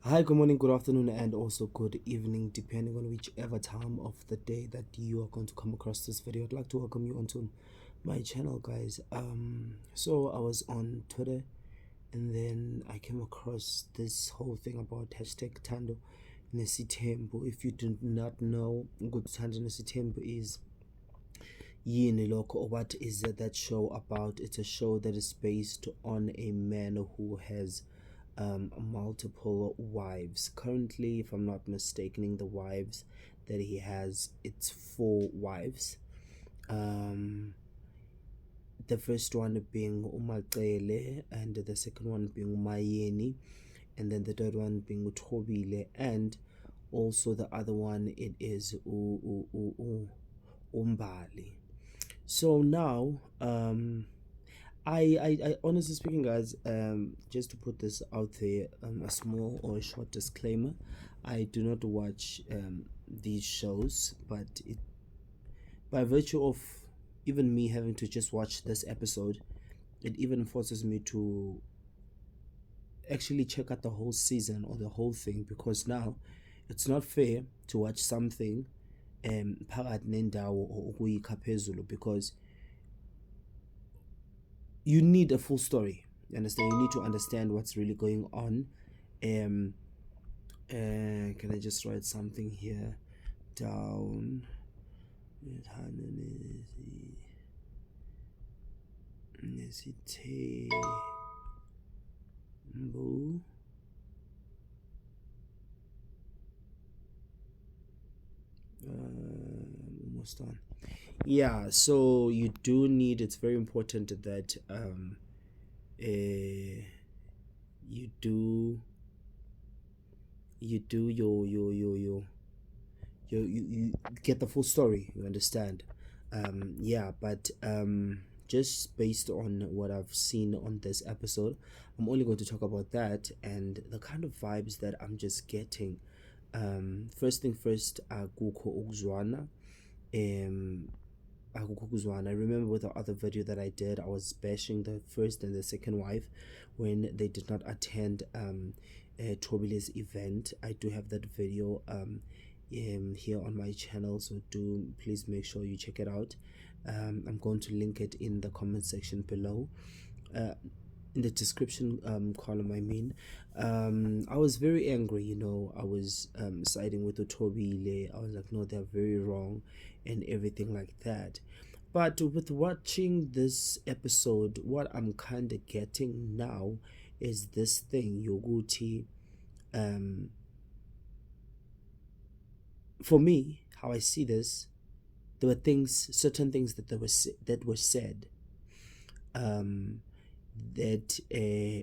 Hi, good morning, good afternoon, and also good evening, depending on whichever time of the day that you are going to come across this video. I'd like to welcome you onto my channel, guys. So I was on Twitter, and then I came across this whole thing about hashtag Tando Nesitembu. If you do not know, good Tando Nesitembu is yini lokho, or what is that show about? It's a show that is based on a man who has multiple wives. Currently, if I'm not mistaken, the wives that he has, it's 4 wives. Um, the first one being Umacele, and the second one being Umayeni, and then the third one being Utobile, and also the other one it is Umbali. So now, I honestly speaking, guys, just to put this out there, a small or a short disclaimer: I do not watch these shows, but by virtue of even me having to just watch this episode, it even forces me to actually check out the whole season or the whole thing, because now it's not fair to watch something phakathi nendawo or ukuyikha phezulu, because you need a full story. You understand? You need to understand what's really going on. Can I just write something here down? Almost done. Yeah, so you do need, it's very important that you do you get the full story, you understand. Yeah, but just based on what I've seen on this episode, I'm only going to talk about that and the kind of vibes that I'm just getting. First thing first, akukho ukuzwana. I remember with the other video that I did, I was bashing the first and the second wife when they did not attend Tobile's event. I do have that video here on my channel, so do please make sure you check it out. I'm going to link it in the comment section below, in the description column. I was very angry, I was siding with Utobile. I was like, no, they're very wrong and everything like that. But with watching this episode, what I'm kind of getting now is this thing, Yoguti. For me, how I see this, there were certain things that were said, that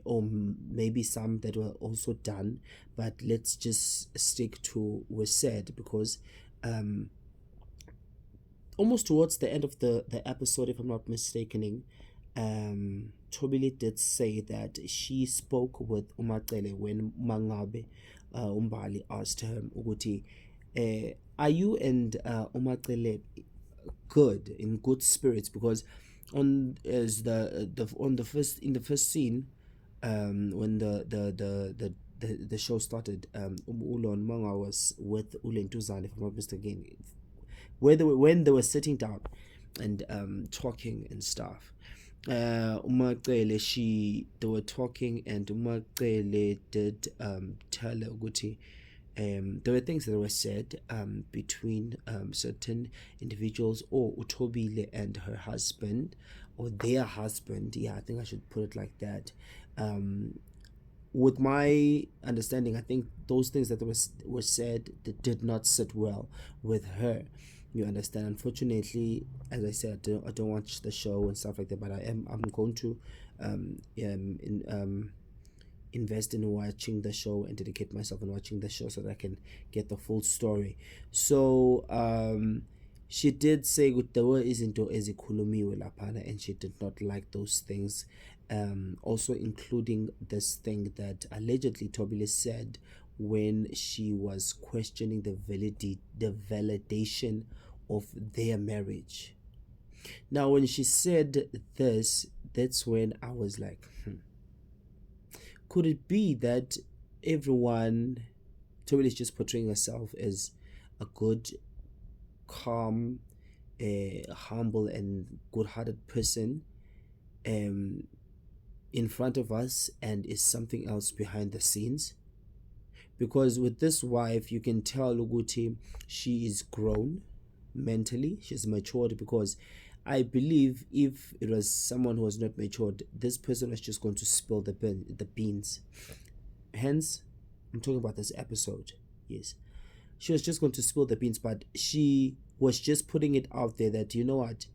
or maybe some that were also done, but let's just stick to were said, because almost towards the end of the episode, if I'm not mistaken, Tobile did say that she spoke with Umacele when Mangabe Umbali asked her ukuthi, are you and Umacele good, in good spirits? Because on as the on the first in the first scene, when the show started, Ulon Manga was with Ulentuzan, if I'm not mistaken, when they were sitting down and talking and stuff. They were talking, and Umacele did tell her ukuthi, there were things that were said between certain individuals, or Utobile and her husband, or their husband. Yeah, I think I should put it like that. With my understanding, I think those things that were said, that did not sit well with her. You understand? Unfortunately, as I said, I don't watch the show and stuff like that, but I'm going to invest in watching the show and dedicate myself in watching the show so that I can get the full story. So she did say there were izinto ezikhulumiwe laphana, and she did not like those things, also including this thing that allegedly Tobile said when she was questioning the validation of their marriage. Now, when she said this, that's when I was like, could it be that everyone, Toby is just portraying herself as a good, calm, humble, and good-hearted person um, in front of us, and is something else behind the scenes. Because with this wife, you can tell Uguti, she is grown mentally, she's matured. Because I believe if it was someone who was not matured, this person was just going to spill the beans. Hence, I'm talking about this episode. Yes, she was just going to spill the beans, but she was just putting it out there that, you know what,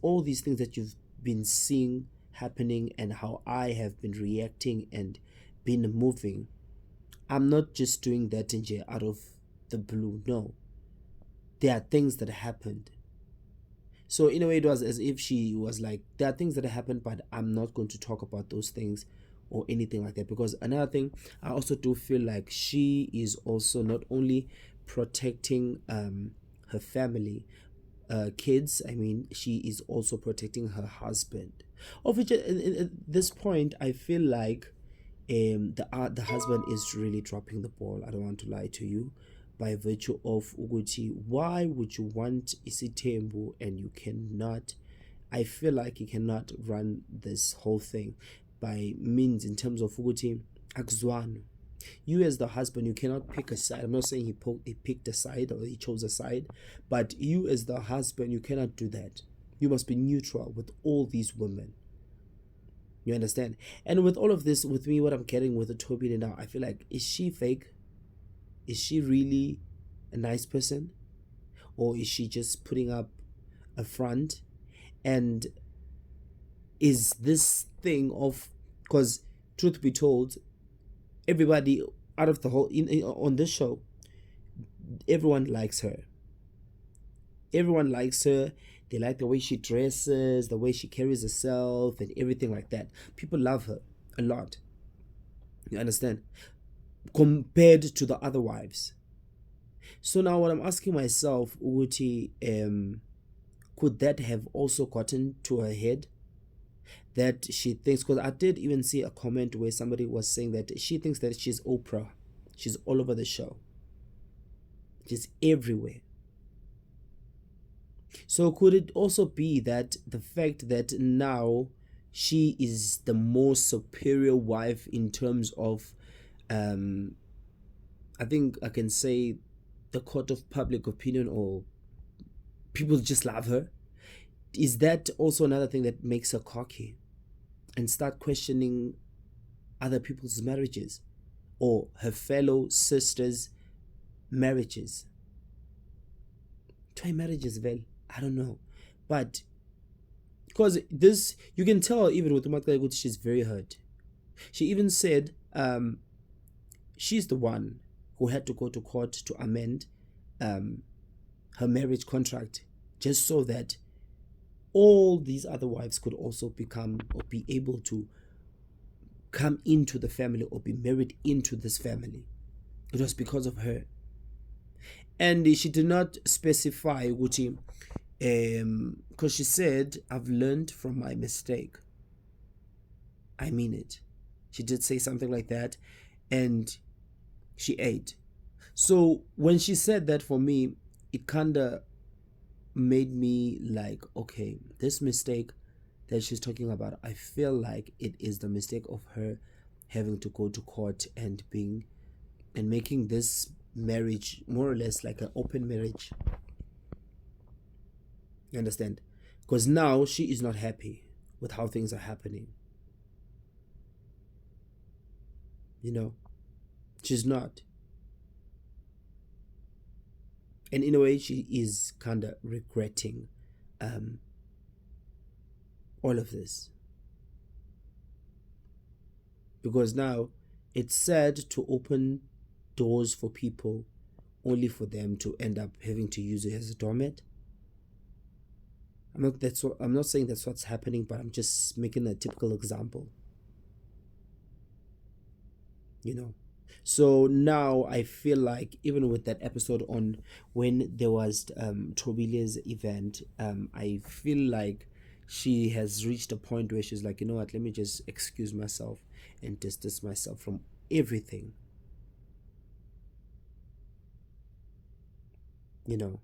all these things that you've been seeing happening and how I have been reacting and been moving, I'm not just doing that in jail out of the blue. No, there are things that happened. So in a way, it was as if she was like, there are things that happened, but I'm not going to talk about those things or anything like that. Because another thing, I also do feel like she is also not only protecting her family, kids. I mean, she is also protecting her husband. Of which, at this point, I feel like the husband is really dropping the ball. I don't want to lie to you, by virtue of Uguchi. Why would you want Isitembu and you cannot? I feel like you cannot run this whole thing by means in terms of Uguchi Akzwano. You as the husband, you cannot pick a side. I'm not saying he picked a side or he chose a side, but you as the husband, you cannot do that. You must be neutral with all these women. You understand? And with all of this, with me, what I'm getting with the Toby now, I feel like, is she fake? Is she really a nice person? Or is she just putting up a front? And is this thing of, because truth be told, everybody out of the whole, on this show, everyone likes her. Everyone likes her. They like the way she dresses, the way she carries herself, and everything like that. People love her a lot. You understand? Compared to the other wives. So now what I'm asking myself, Uguti, could that have also gotten to her head? That she thinks, because I did even see a comment where somebody was saying that she thinks that she's Oprah. She's all over the show. She's everywhere. So could it also be that the fact that now she is the most superior wife in terms of, I think I can say, the court of public opinion, or people just love her? Is that also another thing that makes her cocky and start questioning other people's marriages or her fellow sisters' marriages? Try marriages, well, I don't know. But because this, you can tell even with Umatkayagut, she's very hurt. She even said she's the one who had to go to court to amend her marriage contract, just so that all these other wives could also become or be able to come into the family or be married into this family. It was because of her. And she did not specify Gucci, because she said, I've learned from my mistake. I mean it. She did say something like that, and she ate. So when she said that, for me, it kind of made me like, okay, this mistake that she's talking about, I feel like it is the mistake of her having to go to court and making this marriage more or less like an open marriage. You understand? Because now she is not happy with how things are happening. You know, she's not. And in a way, she is kind of regretting all of this. Because now it's sad to open doors for people only for them to end up having to use it as a doormat. I'm not saying that's what's happening, but I'm just making a typical example. You know. So now I feel like, even with that episode on when there was Tobilia's event, I feel like she has reached a point where she's like, you know what, let me just excuse myself and distance myself from everything. you know.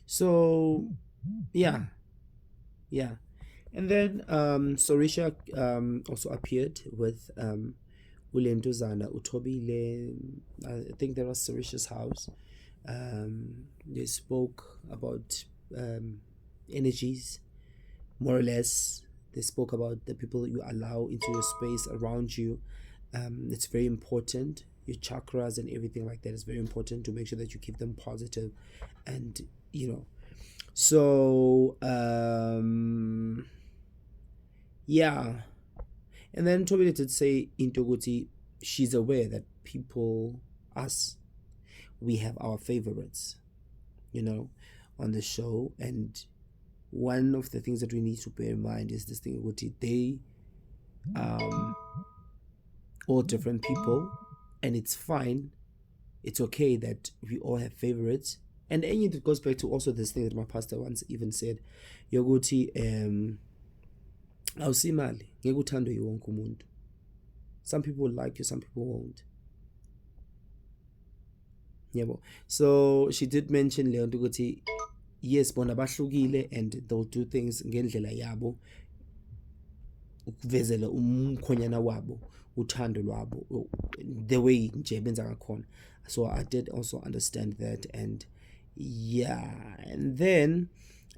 So yeah, yeah. And then Sorisha also appeared with Ulentuzana Utobile. I think that was Sorisha's house. They spoke about energies, more or less. They spoke about the people you allow into your space around you. It's very important. Your chakras and everything like that is very important to make sure that you keep them positive, and you know. So yeah, and then Toby did say in Toguti, she's aware that people, us, we have our favorites, you know, on the show, and one of the things that we need to bear in mind is this thing with they all different people, and it's fine, it's okay that we all have favorites. And it goes back to also this thing that my pastor once even said, yokuthi awusimali ngeke uthandwe yiwonke umuntu. Some people will like you, some people won't. Yebo. So she did mention leyo nto ukuthi yes bona bahlukile and they'll do things ngendlela yabo ukuvezela umkhonyana wabo, uthando lwabo, the way nje benza ngakhona. So I did also understand that, and yeah. And then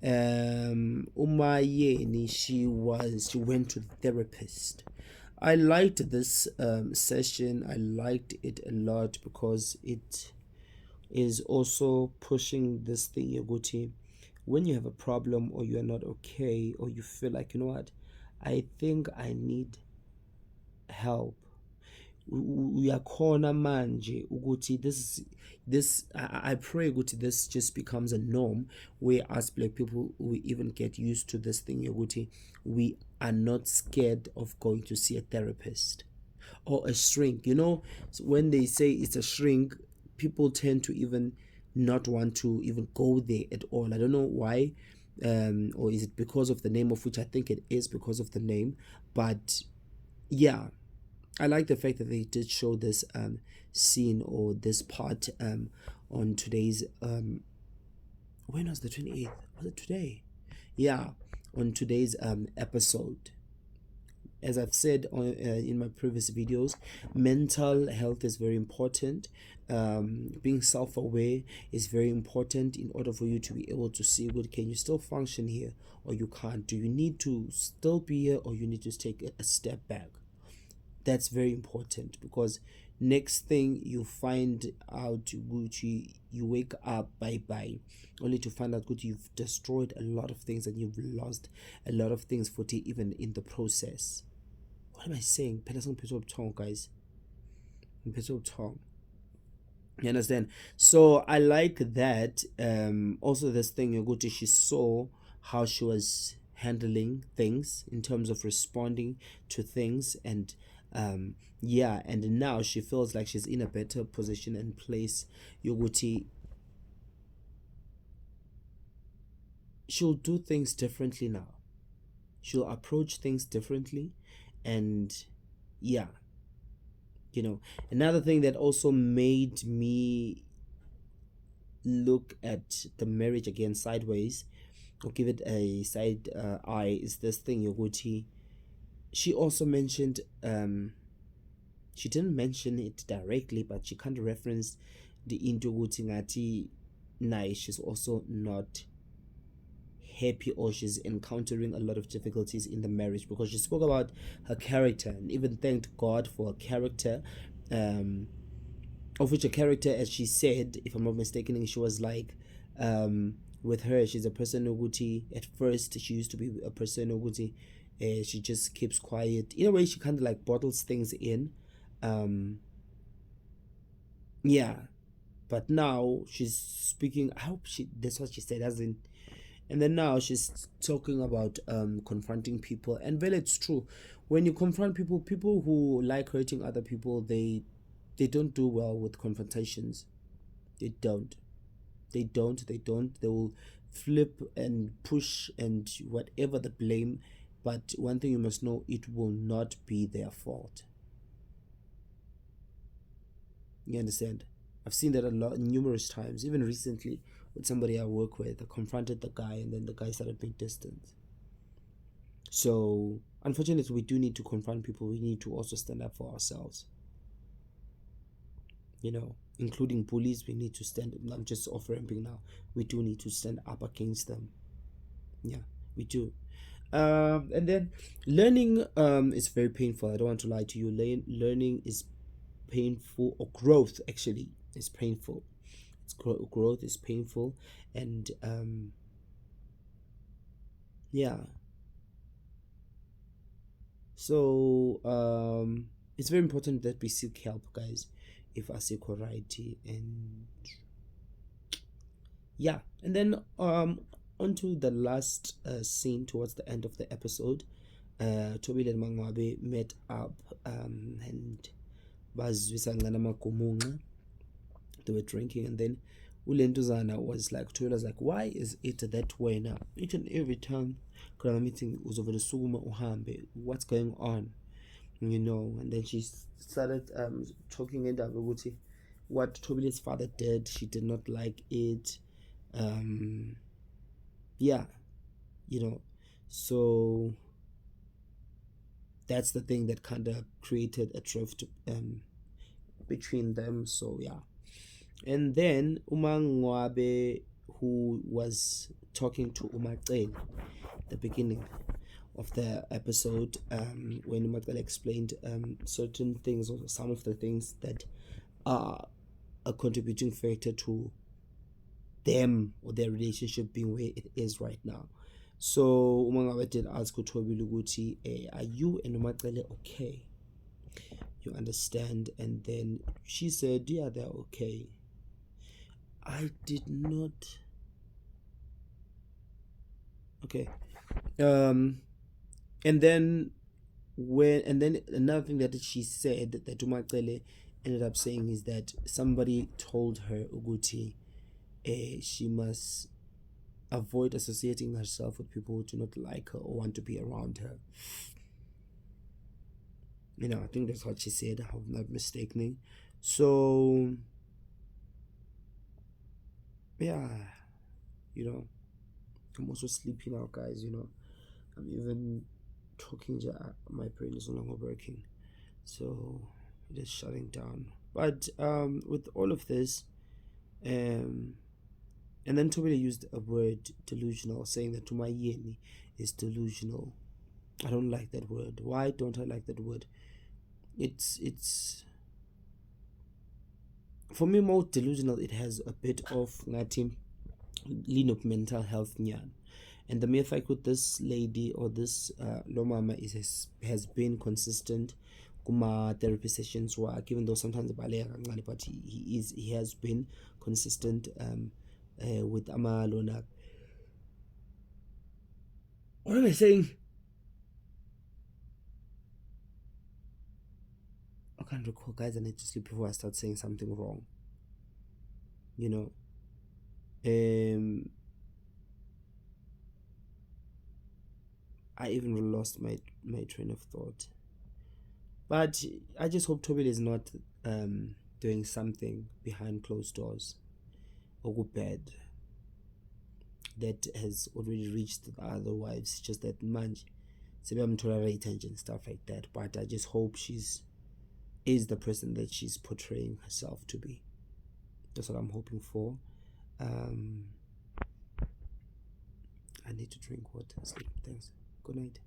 Umayeni, she went to the therapist. I liked this session. I liked it a lot because it is also pushing this thing, Yoguti. When you have a problem or you are not okay, or you feel like, you know what, I think I need help, uyakhona manje ukuthi this I pray ukuthi this just becomes a norm where us black people, we even get used to this thing yokuthi we are not scared of going to see a therapist or a shrink. You know, so when they say it's a shrink, people tend to even not want to even go there at all. I don't know why, or is it because of the name, of which I think it is because of the name. But yeah, I like the fact that they did show this scene or this part on today's when was the 28th? Was it today? Yeah, on today's episode. As I've said in my previous videos, mental health is very important. Being self-aware is very important in order for you to be able to see, well, can you still function here or you can't? Do you need to still be here or you need to take a step back? That's very important, because next thing you find out, Gucci, you wake up bye only to find out Gucci, you've destroyed a lot of things and you've lost a lot of things for even in the process. What am I saying? Guys. You understand? So I like that. Also this thing, Gucci, she saw how she was handling things in terms of responding to things, and yeah, and now she feels like she's in a better position and place. Yoguti, she'll do things differently now. She'll approach things differently, and yeah, you know, another thing that also made me look at the marriage again sideways, or give it a side eye, is this thing, Yoguti. She also mentioned she didn't mention it directly, but she kind of referenced the into ngati nai, she's also not happy, or she's encountering a lot of difficulties in the marriage, because she spoke about her character and even thanked God for her character, of which a character, as she said, if I'm not mistaken, she was like, with her, she's a person who at first she used to be a person who she just keeps quiet. In a way, she kind of like bottles things in. Yeah, but now she's speaking. I hope that's what she said, as in. And then now she's talking about confronting people, and well, it's true. When you confront people who like hurting other people, they don't do well with confrontations. They don't. They will flip and push and whatever the blame. But one thing you must know, it will not be their fault. You understand? I've seen that a lot, numerous times, even recently with somebody I work with. I confronted the guy, and then the guy started being distant. So unfortunately, we do need to confront people. We need to also stand up for ourselves, including bullies. We need to stand. I'm just off-ramping now. We do need to stand up against them. Yeah, we do. And then learning is very painful. I don't want to lie to you. Learning is painful, or growth actually is painful. Growth is painful, and yeah. So it's very important that we seek help, guys, if I seek variety. And yeah, and then onto the last scene towards the end of the episode. Thobile and Mangwabe met up and they were drinking, and then Ulentuzana was like, Thobile was like, why is it that way now? Each and every time meeting was over the suma uhambe, what's going on? And then she started talking in Dabaguti what Thobile's father did. She did not like it. Yeah, so that's the thing that kind of created a drift between them. So yeah, and then Umangwabe, who was talking to Umacele the beginning of the episode, when Umacele explained certain things, or some of the things that are a contributing factor to them or their relationship being where it is right now. So Umangabe did ask Thobile ukuthi, are you and Umacele okay? You understand? And then she said, yeah, they're okay. I did not. Okay. And then another thing that she said that Umacele ended up saying is that somebody told her ukuthi she must avoid associating herself with people who do not like her or want to be around her. I think that's what she said, if I'm not mistaken. So yeah, I'm also sleepy now, guys. I'm even talking, my brain is no longer working, so it is shutting down. But with all of this, and then Thobile used a word, delusional, saying that Tumayeni is delusional. I don't like that word. Why don't I like that word? It's for me more delusional. It has a bit of ngathi lean of mental health nyan. And the mere fact with this lady, or this Lomama, has been consistent kuma therapy sessions work, even though sometimes but he has been consistent with Amalona. What am I saying? I can't recall, guys. I need to sleep before I start saying something wrong. I even lost my train of thought. But I just hope Thobile is not doing something behind closed doors or bad that has already reached the other wives. Just that much. I'm tolerate and stuff like that. But I just hope is the person that she's portraying herself to be. That's what I'm hoping for. I need to drink water. Sleep. Thanks. Good night.